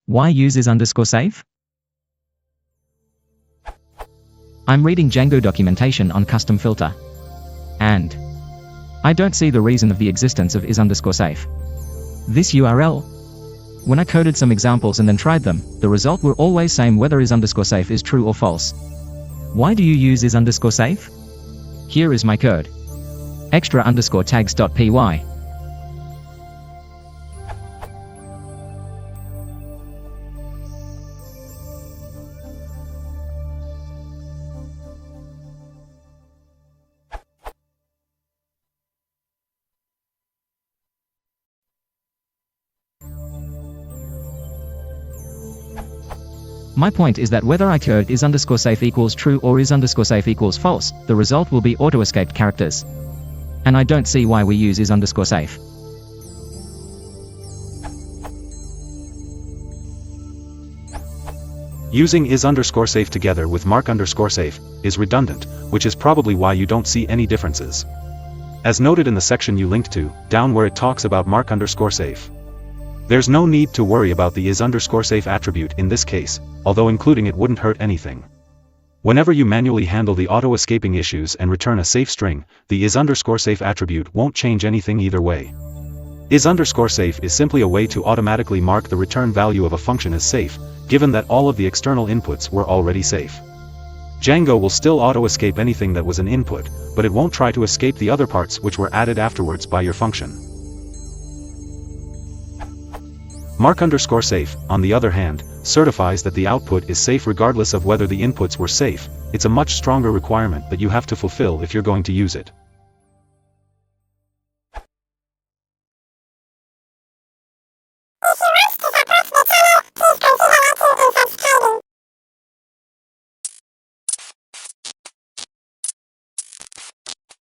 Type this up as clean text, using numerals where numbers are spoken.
Why use is_safe? I'm reading Django documentation on custom filter. And I don't see the reason of the existence of is_safe. This URL. When I coded some examples and then tried them, the result were always same whether is_safe is true or false. Why do you use is_safe? Here is my code. extra_tags.py. My point is that whether I code is_safe equals true or is_safe equals false, the result will be auto-escaped characters. And I don't see why we use is_safe. Using is_safe together with mark_safe is redundant, which is probably why you don't see any differences. As noted in the section you linked to, down where it talks about mark_safe. There's no need to worry about the is_safe attribute in this case, although including it wouldn't hurt anything. Whenever you manually handle the auto-escaping issues and return a safe string, the is_safe attribute won't change anything either way. Is_safe is simply a way to automatically mark the return value of a function as safe, given that all of the external inputs were already safe. Django will still auto-escape anything that was an input, but it won't try to escape the other parts which were added afterwards by your function. Mark_safe, on the other hand, certifies that the output is safe regardless of whether the inputs were safe. It's a much stronger requirement that you have to fulfill if you're going to use it.